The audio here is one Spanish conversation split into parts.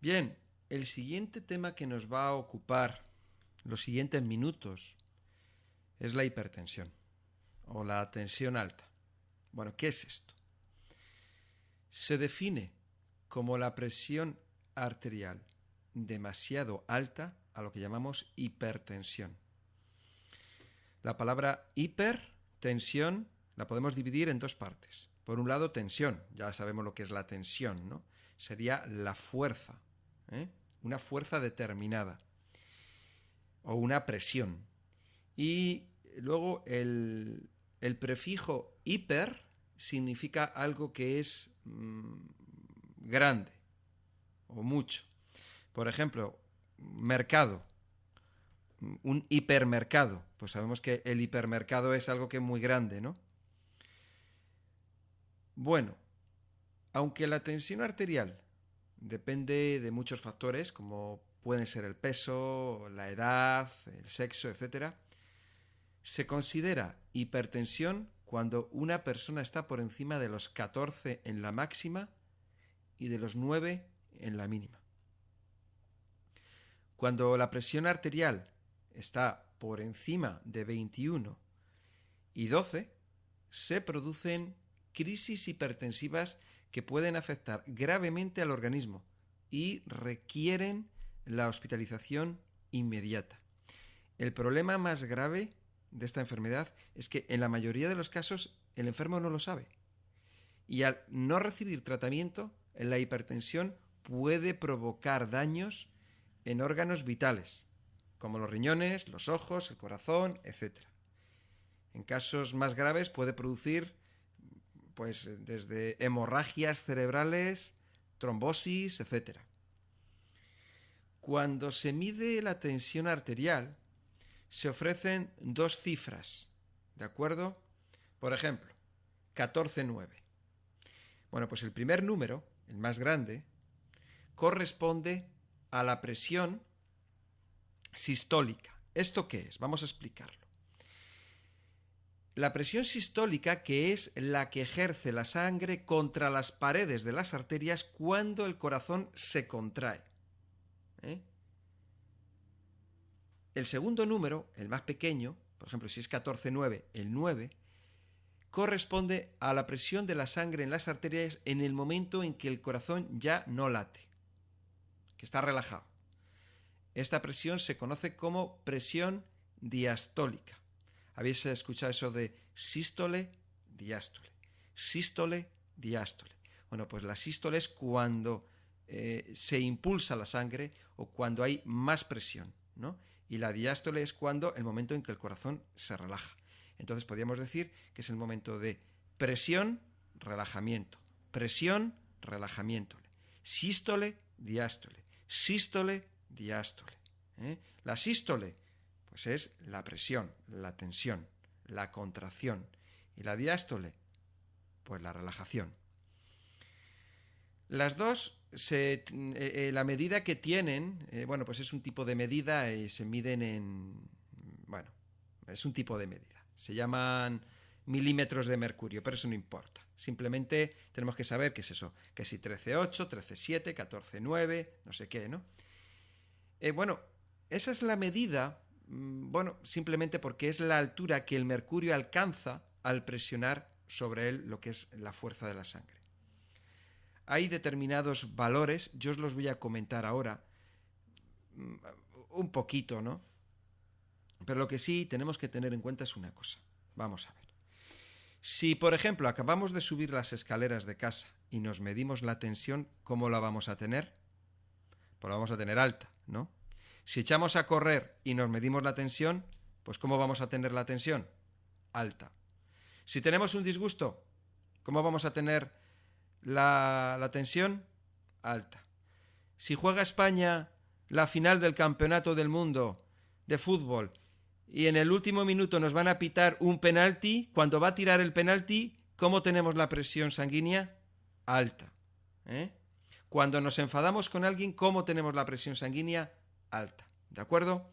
Bien, el siguiente tema que nos va a ocupar los siguientes minutos es la hipertensión o la tensión alta. Bueno, ¿qué es esto? Se define como la presión arterial demasiado alta a lo que llamamos hipertensión. La palabra hipertensión la podemos dividir en dos partes. Por un lado, tensión. Ya sabemos lo que es la tensión, ¿no? Sería la fuerza, una fuerza determinada o una presión. Y luego el prefijo hiper significa algo que es grande o mucho. Por ejemplo, mercado, un hipermercado. Pues sabemos que el hipermercado es algo que es muy grande, ¿no? Bueno, aunque la tensión arterial depende de muchos factores, como pueden ser el peso, la edad, el sexo, etc., se considera hipertensión cuando una persona está por encima de los 14 en la máxima y de los 9 en la mínima. Cuando la presión arterial está por encima de 21 y 12, se producen crisis hipertensivas que pueden afectar gravemente al organismo y requieren la hospitalización inmediata. El problema más grave de esta enfermedad es que en la mayoría de los casos el enfermo no lo sabe. Y al no recibir tratamiento, la hipertensión puede provocar daños en órganos vitales, como los riñones, los ojos, el corazón, etc. En casos más graves puede producir desde hemorragias cerebrales, trombosis, etc. Cuando se mide la tensión arterial, se ofrecen dos cifras, ¿de acuerdo? Por ejemplo, 14,9. Bueno, pues el primer número, el más grande, corresponde a la presión sistólica. ¿Esto qué es? Vamos a explicarlo. La presión sistólica, que es la que ejerce la sangre contra las paredes de las arterias cuando el corazón se contrae. El segundo número, el más pequeño, por ejemplo, si es 14,9, el 9, corresponde a la presión de la sangre en las arterias en el momento en que el corazón ya no late, que está relajado. Esta presión se conoce como presión diastólica. ¿Habéis escuchado eso de sístole, diástole? Sístole, diástole. Bueno, pues la sístole es cuando se impulsa la sangre o cuando hay más presión, ¿no? Y la diástole es cuando el momento en que el corazón se relaja. Entonces podríamos decir que es el momento de presión, relajamiento. Presión, relajamiento. Sístole, diástole. Sístole, diástole. La sístole, pues es la presión, la tensión, la contracción. Y la diástole, pues la relajación. Las dos, la medida que tienen, pues es un tipo de medida y se miden es un tipo de medida. Se llaman milímetros de mercurio, pero eso no importa. Simplemente tenemos que saber qué es eso, que si 13,8, 13,7, 14,9, no sé qué, ¿no? Esa es la medida, simplemente porque es la altura que el mercurio alcanza al presionar sobre él lo que es la fuerza de la sangre. Hay determinados valores, yo os los voy a comentar ahora, un poquito, ¿no? Pero lo que sí tenemos que tener en cuenta es una cosa. Vamos a ver. Si, por ejemplo, acabamos de subir las escaleras de casa y nos medimos la tensión, ¿cómo la vamos a tener? Pues la vamos a tener alta, ¿no? Si echamos a correr y nos medimos la tensión, pues ¿cómo vamos a tener la tensión? Alta. Si tenemos un disgusto, ¿cómo vamos a tener la tensión? Alta. Si juega España la final del Campeonato del Mundo de fútbol y en el último minuto nos van a pitar un penalti, cuando va a tirar el penalti, ¿cómo tenemos la presión sanguínea? Alta. Cuando nos enfadamos con alguien, ¿cómo tenemos la presión sanguínea? Alta. ¿De acuerdo?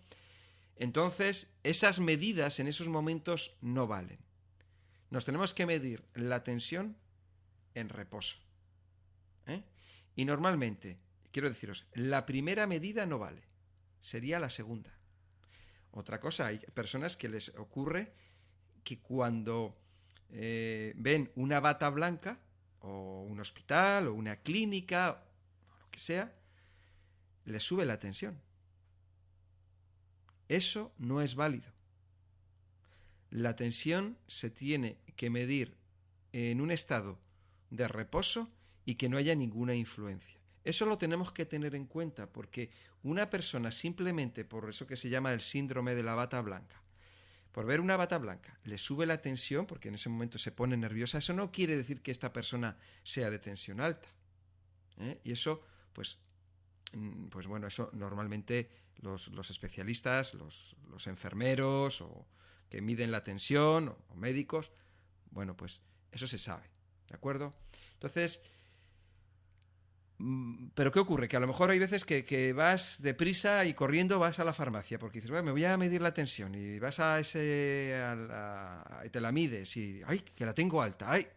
Entonces, esas medidas en esos momentos no valen. Nos tenemos que medir la tensión en reposo. Y normalmente, quiero deciros, la primera medida no vale, sería la segunda. Otra cosa, hay personas que les ocurre que cuando ven una bata blanca, o un hospital, o una clínica, o lo que sea, les sube la tensión. Eso no es válido. La tensión se tiene que medir en un estado de reposo y que no haya ninguna influencia. Eso lo tenemos que tener en cuenta porque una persona simplemente por eso que se llama el síndrome de la bata blanca, por ver una bata blanca, le sube la tensión porque en ese momento se pone nerviosa, eso no quiere decir que esta persona sea de tensión alta. Y eso, pues bueno, eso normalmente los especialistas, los enfermeros o que miden la tensión o médicos, bueno, pues eso se sabe, ¿de acuerdo? Entonces, ¿pero qué ocurre? Que a lo mejor hay veces que vas deprisa y corriendo vas a la farmacia porque dices, bueno, me voy a medir la tensión y vas y te la mides y, ¡ay, que la tengo alta! ¡Ay!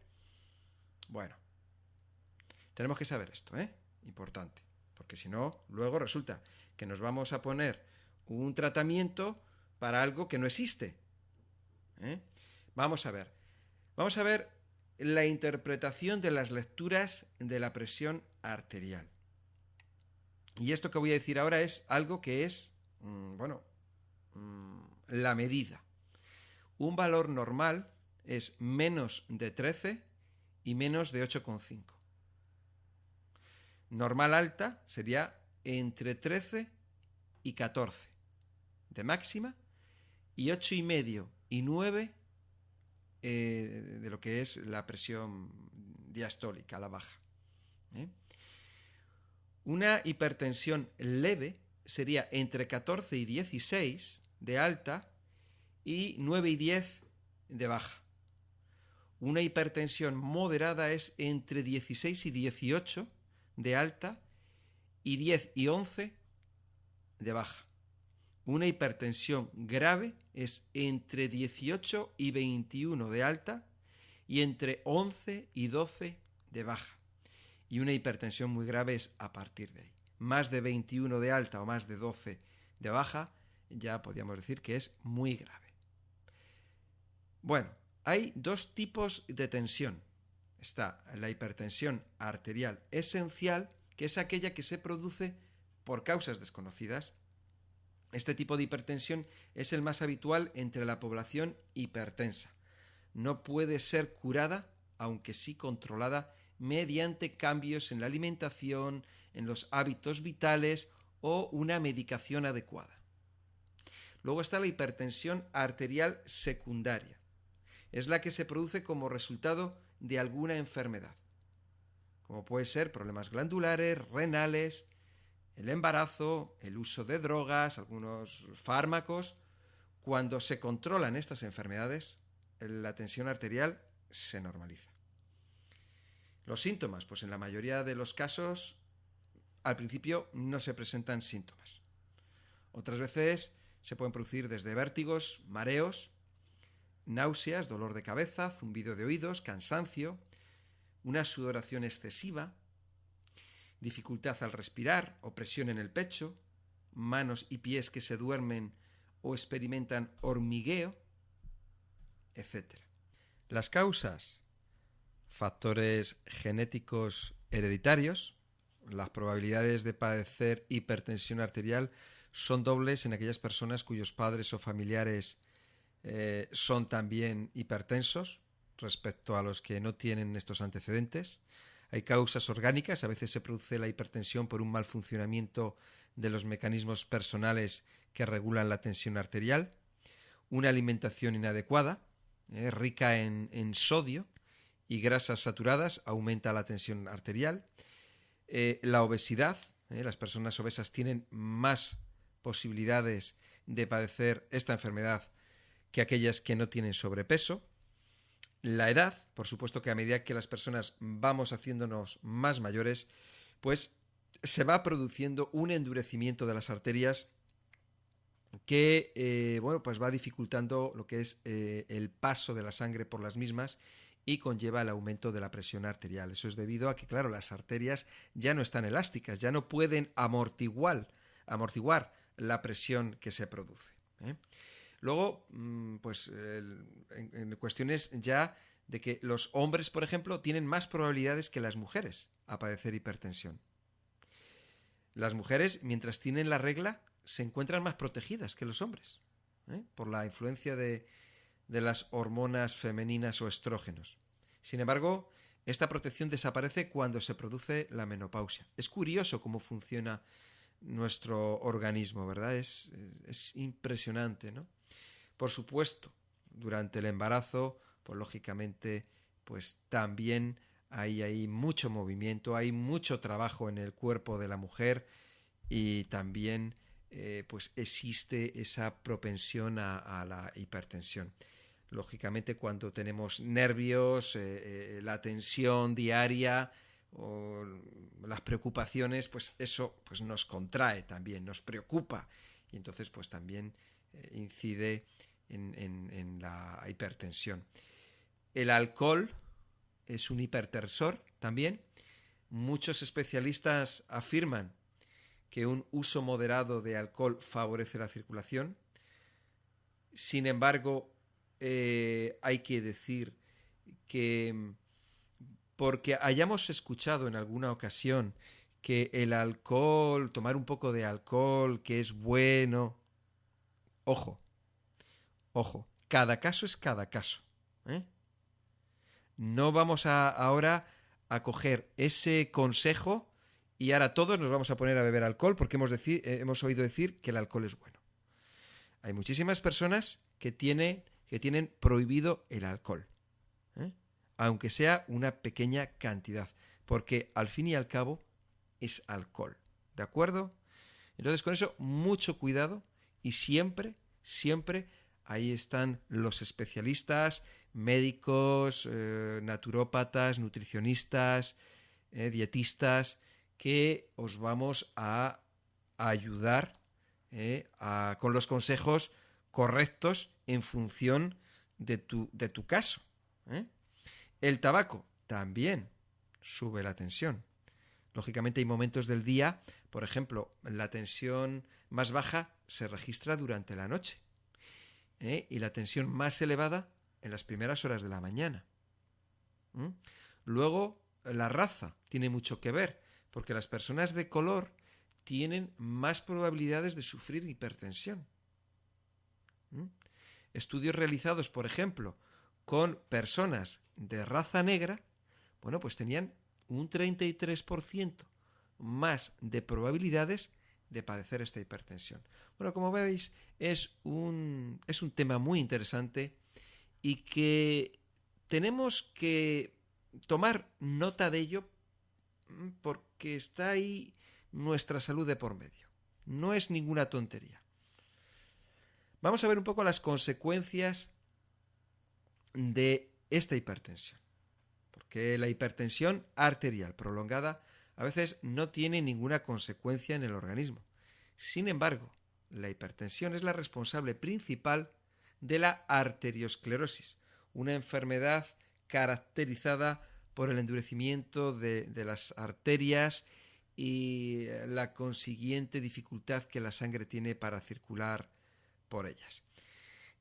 Bueno, tenemos que saber esto, importante, porque si no, luego resulta que nos vamos a poner un tratamiento para algo que no existe. Vamos a ver la interpretación de las lecturas de la presión arterial. Y esto que voy a decir ahora es algo que es, la medida. Un valor normal es menos de 13 y menos de 8,5. Normal alta sería entre 13 y 14 de máxima y 8,5 y 9 de lo que es la presión diastólica, la baja. Una hipertensión leve sería entre 14 y 16 de alta y 9 y 10 de baja. Una hipertensión moderada es entre 16 y 18 de alta y 10 y 11 de baja. Una hipertensión grave es entre 18 y 21 de alta y entre 11 y 12 de baja. Y una hipertensión muy grave es a partir de ahí. Más de 21 de alta o más de 12 de baja, ya podríamos decir que es muy grave. Bueno, hay dos tipos de tensión. Está la hipertensión arterial esencial, que es aquella que se produce por causas desconocidas. Este tipo de hipertensión es el más habitual entre la población hipertensa. No puede ser curada, aunque sí controlada, mediante cambios en la alimentación, en los hábitos vitales o una medicación adecuada. Luego está la hipertensión arterial secundaria. Es la que se produce como resultado de alguna enfermedad, como puede ser problemas glandulares, renales, el embarazo, el uso de drogas, algunos fármacos. Cuando se controlan estas enfermedades, la tensión arterial se normaliza. Los síntomas, pues en la mayoría de los casos, al principio no se presentan síntomas. Otras veces se pueden producir desde vértigos, mareos, náuseas, dolor de cabeza, zumbido de oídos, cansancio, una sudoración excesiva, dificultad al respirar, opresión en el pecho, manos y pies que se duermen o experimentan hormigueo, etc. Las causas: factores genéticos hereditarios. Las probabilidades de padecer hipertensión arterial son dobles en aquellas personas cuyos padres o familiares son también hipertensos respecto a los que no tienen estos antecedentes. Hay causas orgánicas, a veces se produce la hipertensión por un mal funcionamiento de los mecanismos personales que regulan la tensión arterial. Una alimentación inadecuada, rica en sodio y grasas saturadas, aumenta la tensión arterial. La obesidad, las personas obesas tienen más posibilidades de padecer esta enfermedad que aquellas que no tienen sobrepeso. La edad, por supuesto que a medida que las personas vamos haciéndonos más mayores, pues se va produciendo un endurecimiento de las arterias que pues va dificultando lo que es el paso de la sangre por las mismas y conlleva el aumento de la presión arterial. Eso es debido a que, claro, las arterias ya no están elásticas, ya no pueden amortiguar la presión que se produce. Luego, pues en cuestiones ya de que los hombres, por ejemplo, tienen más probabilidades que las mujeres a padecer hipertensión. Las mujeres, mientras tienen la regla, se encuentran más protegidas que los hombres, por la influencia de las hormonas femeninas o estrógenos. Sin embargo, esta protección desaparece cuando se produce la menopausia. Es curioso cómo funciona nuestro organismo, ¿verdad? Es impresionante, ¿no? Por supuesto, durante el embarazo, pues lógicamente, pues también hay mucho movimiento, hay mucho trabajo en el cuerpo de la mujer y también pues existe esa propensión a la hipertensión. Lógicamente, cuando tenemos nervios, la tensión diaria o las preocupaciones, pues eso pues nos contrae también, nos preocupa y entonces pues también incide en la hipertensión. El alcohol es un hipertensor también. Muchos especialistas afirman que un uso moderado de alcohol favorece la circulación. Sin embargo, hay que decir que porque hayamos escuchado en alguna ocasión que el alcohol, tomar un poco de alcohol, que es bueno, ojo, cada caso es cada caso. No vamos ahora a coger ese consejo y ahora todos nos vamos a poner a beber alcohol porque hemos oído decir que el alcohol es bueno. Hay muchísimas personas que tienen prohibido el alcohol, aunque sea una pequeña cantidad, porque al fin y al cabo es alcohol, ¿de acuerdo? Entonces con eso mucho cuidado y siempre ahí están los especialistas, médicos, naturópatas, nutricionistas, dietistas, que os vamos a ayudar con los consejos correctos en función de tu caso. El tabaco también sube la tensión. Lógicamente hay momentos del día, por ejemplo, la tensión más baja se registra durante la noche y la tensión más elevada en las primeras horas de la mañana. Luego, la raza tiene mucho que ver, porque las personas de color tienen más probabilidades de sufrir hipertensión. Estudios realizados, por ejemplo, con personas de raza negra, bueno, pues tenían un 33% más de probabilidades de padecer esta hipertensión. Bueno, como veis, es un tema muy interesante y que tenemos que tomar nota de ello porque está ahí nuestra salud de por medio. No es ninguna tontería. Vamos a ver un poco las consecuencias de esta hipertensión. Porque la hipertensión arterial prolongada a veces no tiene ninguna consecuencia en el organismo. Sin embargo, la hipertensión es la responsable principal de la arteriosclerosis, una enfermedad caracterizada por el endurecimiento de las arterias y la consiguiente dificultad que la sangre tiene para circular por ellas.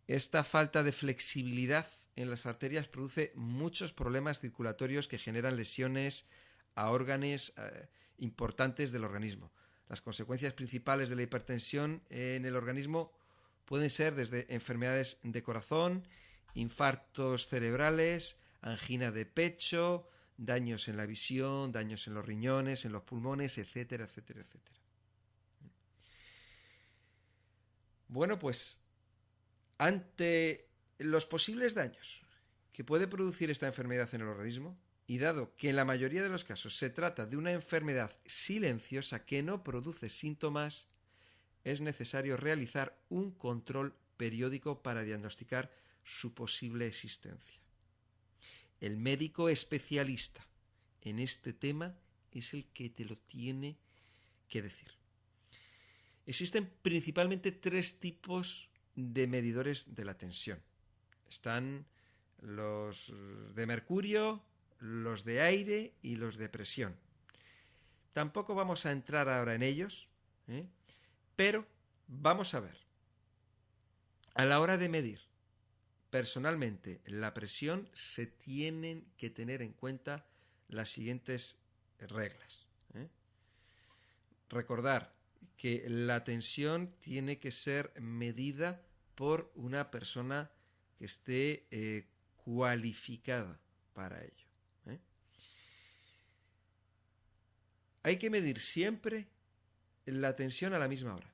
Esta falta de flexibilidad en las arterias produce muchos problemas circulatorios que generan lesiones a órganos importantes del organismo. Las consecuencias principales de la hipertensión en el organismo pueden ser desde enfermedades de corazón, infartos cerebrales, angina de pecho, daños en la visión, daños en los riñones, en los pulmones, etcétera, etcétera, etcétera. Bueno, pues ante los posibles daños que puede producir esta enfermedad en el organismo, y dado que en la mayoría de los casos se trata de una enfermedad silenciosa que no produce síntomas, es necesario realizar un control periódico para diagnosticar su posible existencia. El médico especialista en este tema es el que te lo tiene que decir. Existen principalmente 3 tipos de medidores de la tensión. Están los de mercurio, los de aire y los de presión. Tampoco vamos a entrar ahora en ellos, pero vamos a ver. A la hora de medir personalmente la presión se tienen que tener en cuenta las siguientes reglas. Recordar que la tensión tiene que ser medida por una persona que esté cualificada para ello. Hay que medir siempre la tensión a la misma hora.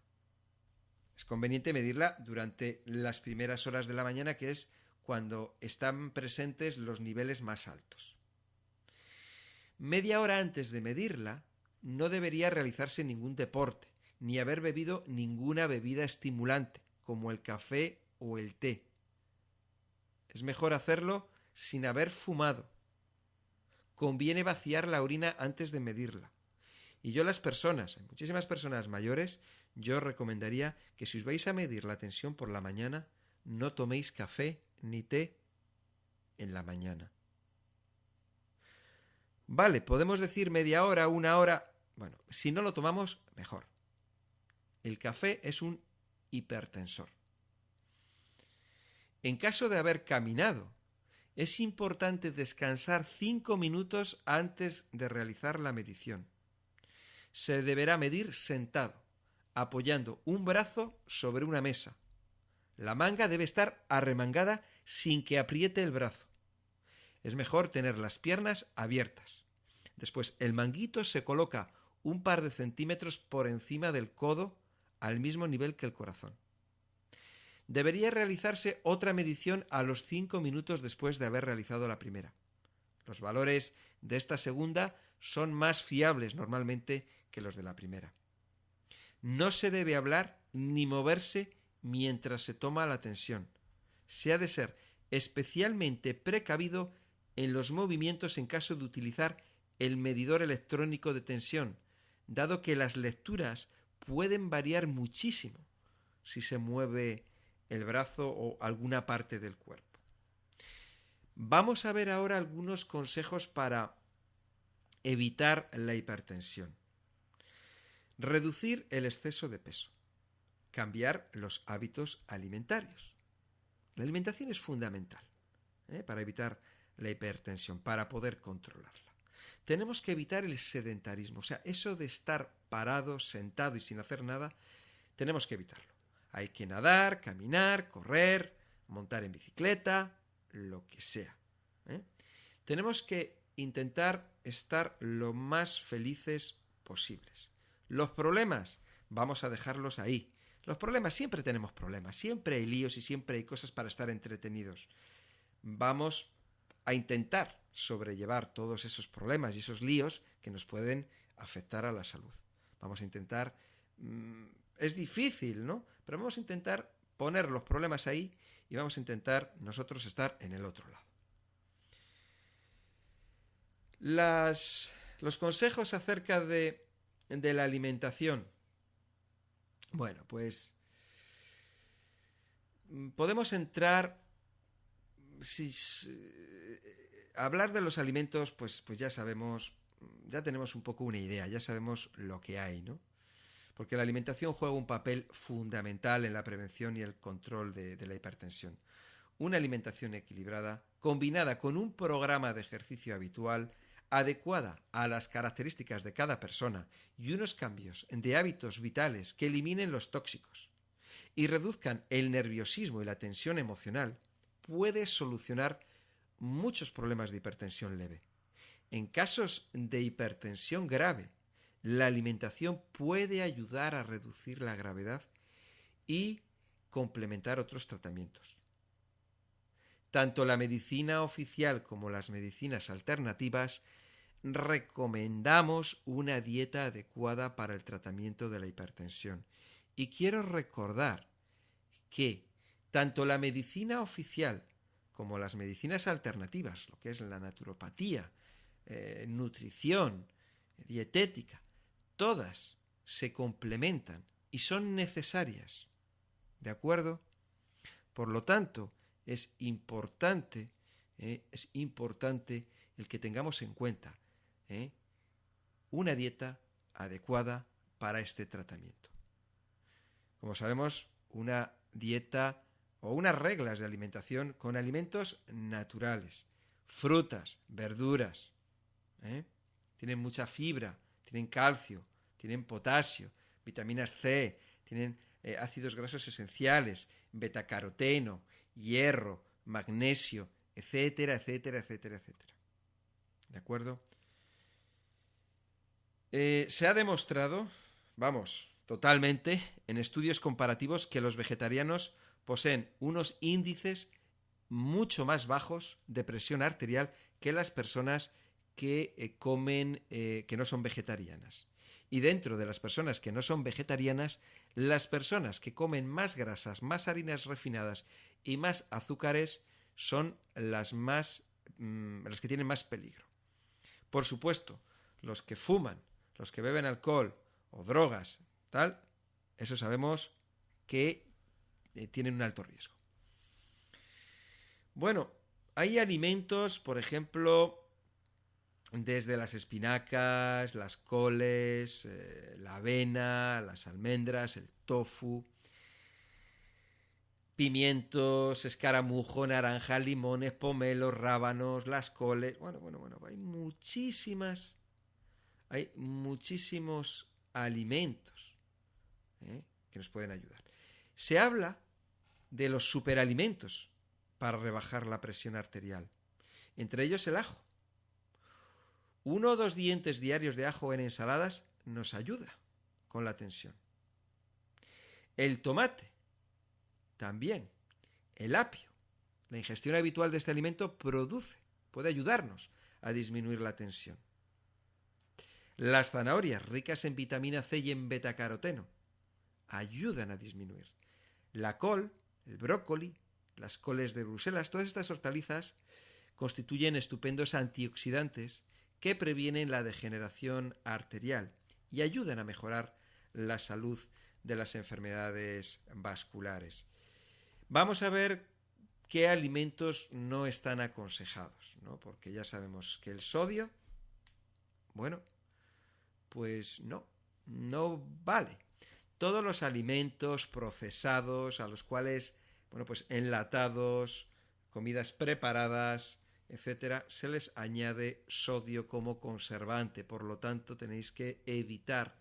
Es conveniente medirla durante las primeras horas de la mañana, que es cuando están presentes los niveles más altos. Media hora antes de medirla, no debería realizarse ningún deporte, ni haber bebido ninguna bebida estimulante, como el café o el té. Es mejor hacerlo sin haber fumado. Conviene vaciar la orina antes de medirla. Y yo muchísimas personas mayores, yo recomendaría que si os vais a medir la tensión por la mañana, no toméis café ni té en la mañana. Vale, podemos decir media hora, una hora. Bueno, si no lo tomamos, mejor. El café es un hipertensor. En caso de haber caminado, es importante descansar 5 minutos antes de realizar la medición. Se deberá medir sentado, apoyando un brazo sobre una mesa. La manga debe estar arremangada sin que apriete el brazo. Es mejor tener las piernas abiertas. Después, el manguito se coloca un par de centímetros por encima del codo, al mismo nivel que el corazón. Debería realizarse otra medición a los 5 minutos después de haber realizado la primera. Los valores de esta segunda son más fiables normalmente que los de la primera. No se debe hablar ni moverse mientras se toma la tensión. Se ha de ser especialmente precavido en los movimientos en caso de utilizar el medidor electrónico de tensión, dado que las lecturas pueden variar muchísimo si se mueve el brazo o alguna parte del cuerpo. Vamos a ver ahora algunos consejos para evitar la hipertensión. Reducir el exceso de peso. Cambiar los hábitos alimentarios. La alimentación es fundamental para evitar la hipertensión, para poder controlarla. Tenemos que evitar el sedentarismo, o sea, eso de estar parado, sentado y sin hacer nada, tenemos que evitarlo. Hay que nadar, caminar, correr, montar en bicicleta, lo que sea. Tenemos que intentar estar lo más felices posibles. Los problemas, vamos a dejarlos ahí. Los problemas, siempre tenemos problemas, siempre hay líos y siempre hay cosas para estar entretenidos. Vamos a intentar sobrellevar todos esos problemas y esos líos que nos pueden afectar a la salud. Vamos a intentar, es difícil, ¿no? Pero vamos a intentar poner los problemas ahí y vamos a intentar nosotros estar en el otro lado. Los consejos acerca de la alimentación. Bueno, pues podemos entrar, hablar de los alimentos, pues ya sabemos, ya tenemos un poco una idea, ya sabemos lo que hay, ¿no? Porque la alimentación juega un papel fundamental en la prevención y el control de la hipertensión. Una alimentación equilibrada, combinada con un programa de ejercicio habitual, adecuada a las características de cada persona y unos cambios de hábitos vitales que eliminen los tóxicos y reduzcan el nerviosismo y la tensión emocional, puede solucionar muchos problemas de hipertensión leve. En casos de hipertensión grave, la alimentación puede ayudar a reducir la gravedad y complementar otros tratamientos. Tanto la medicina oficial como las medicinas alternativas recomendamos una dieta adecuada para el tratamiento de la hipertensión. Y quiero recordar que tanto la medicina oficial como las medicinas alternativas, lo que es la naturopatía, nutrición, dietética, todas se complementan y son necesarias. ¿De acuerdo? Por lo tanto, es importante Es importante el que tengamos en cuenta una dieta adecuada para este tratamiento. Como sabemos, una dieta o unas reglas de alimentación con alimentos naturales, frutas, verduras, tienen mucha fibra, tienen calcio, tienen potasio, vitaminas C, tienen ácidos grasos esenciales, betacaroteno, hierro, magnesio, etcétera, etcétera, etcétera, etcétera. ¿De acuerdo? Se ha demostrado, totalmente, en estudios comparativos que los vegetarianos poseen unos índices mucho más bajos de presión arterial que las personas que comen, que no son vegetarianas. Y dentro de las personas que no son vegetarianas, las personas que comen más grasas, más harinas refinadas y más azúcares son las que tienen más peligro. Por supuesto, los que fuman, los que beben alcohol o drogas, eso sabemos que tienen un alto riesgo. Bueno, hay alimentos, por ejemplo, desde las espinacas, las coles, la avena, las almendras, el tofu, pimientos, escaramujo, naranja, limones, pomelos, rábanos, las coles. Bueno, hay muchísimos alimentos que nos pueden ayudar. Se habla de los superalimentos para rebajar la presión arterial, entre ellos el ajo. 1 o 2 dientes diarios de ajo en ensaladas nos ayuda con la tensión. El tomate, también. El apio. La ingestión habitual de este alimento puede ayudarnos a disminuir la tensión. Las zanahorias, ricas en vitamina C y en betacaroteno, ayudan a disminuir. La col, el brócoli, las coles de Bruselas, todas estas hortalizas constituyen estupendos antioxidantes que previenen la degeneración arterial y ayudan a mejorar la salud de las enfermedades vasculares. Vamos a ver qué alimentos no están aconsejados, ¿no? Porque ya sabemos que el sodio, pues no vale. Todos los alimentos procesados, a los cuales, pues enlatados, comidas preparadas, etcétera, se les añade sodio como conservante. Por lo tanto, tenéis que evitar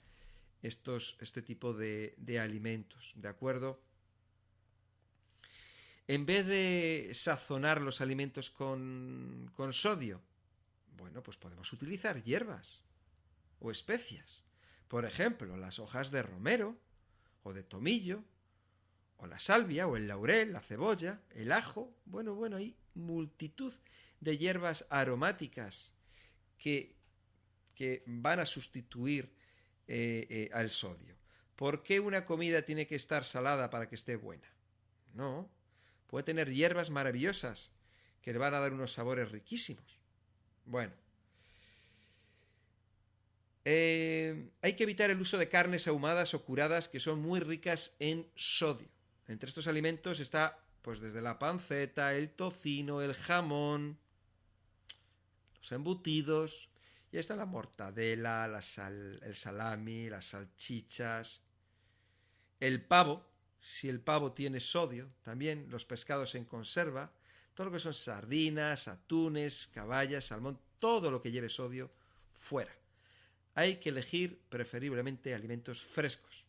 este tipo de alimentos, ¿de acuerdo? En vez de sazonar los alimentos con sodio, pues podemos utilizar hierbas o especias. Por ejemplo, las hojas de romero o de tomillo, o la salvia, o el laurel, la cebolla, el ajo. Hay multitud de hierbas aromáticas que van a sustituir al sodio. ¿Por qué una comida tiene que estar salada para que esté buena? No, puede tener hierbas maravillosas que le van a dar unos sabores riquísimos. Hay que evitar el uso de carnes ahumadas o curadas que son muy ricas en sodio. Entre estos alimentos está, desde la panceta, el tocino, el jamón, los embutidos, y está la mortadela, el salami, las salchichas, el pavo, si el pavo tiene sodio, también los pescados en conserva, todo lo que son sardinas, atunes, caballas, salmón, todo lo que lleve sodio, fuera. Hay que elegir preferiblemente alimentos frescos,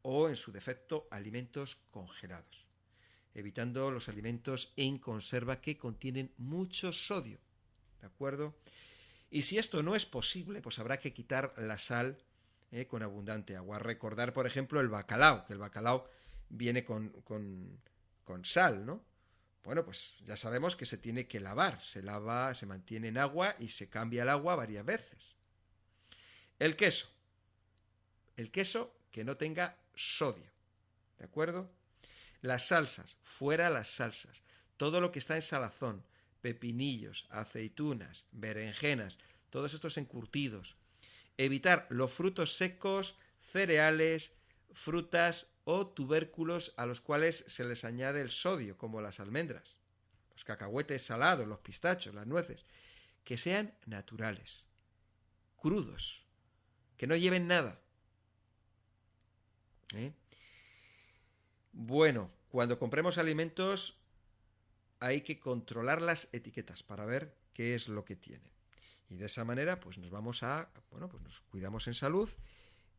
o en su defecto alimentos congelados, evitando los alimentos en conserva que contienen mucho sodio, ¿de acuerdo? Y si esto no es posible, pues habrá que quitar la sal con abundante agua. Recordar, por ejemplo, el bacalao, que el bacalao viene con sal, ¿no? Pues ya sabemos que se tiene que lavar, se lava, se mantiene en agua y se cambia el agua varias veces. El queso que no tenga sodio, ¿de acuerdo? Las salsas, fuera las salsas, todo lo que está en salazón, pepinillos, aceitunas, berenjenas, todos estos encurtidos. Evitar los frutos secos, cereales, frutas o tubérculos a los cuales se les añade el sodio, como las almendras. los cacahuetes salados, los pistachos, las nueces, que sean naturales, crudos, que no lleven nada. Bueno, cuando compremos alimentos hay que controlar las etiquetas para ver qué es lo que tienen. Y de esa manera, pues nos vamos pues nos cuidamos en salud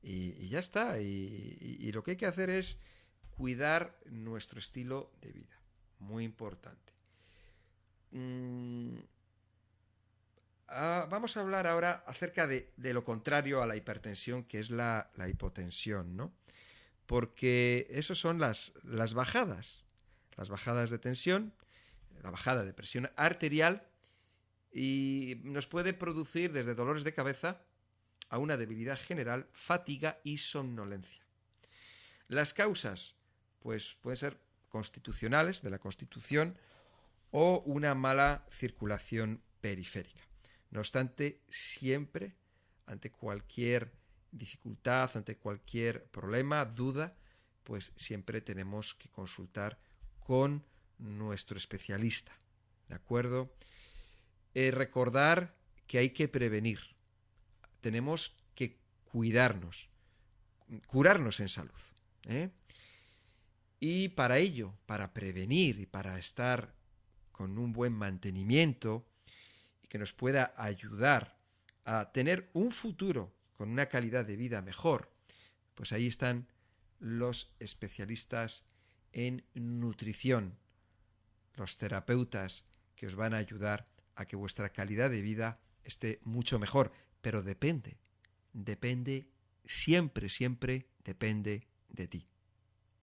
y ya está. Y lo que hay que hacer es cuidar nuestro estilo de vida. Muy importante. Vamos a hablar ahora acerca de lo contrario a la hipertensión, que es la hipotensión, ¿no? Porque eso son las bajadas de tensión, la bajada de presión arterial, y nos puede producir desde dolores de cabeza a una debilidad general, fatiga y somnolencia. Las causas, pues pueden ser constitucionales, de la constitución, o una mala circulación periférica. No obstante, siempre, ante cualquier dificultad, ante cualquier problema, duda, pues siempre tenemos que consultar con nuestro especialista, ¿de acuerdo? Recordar que hay que prevenir, tenemos que cuidarnos, curarnos en salud, y para ello, para prevenir y para estar con un buen mantenimiento y que nos pueda ayudar a tener un futuro con una calidad de vida mejor, pues ahí están los especialistas en nutrición, los terapeutas que os van a ayudar a que vuestra calidad de vida esté mucho mejor, pero depende, siempre depende de ti.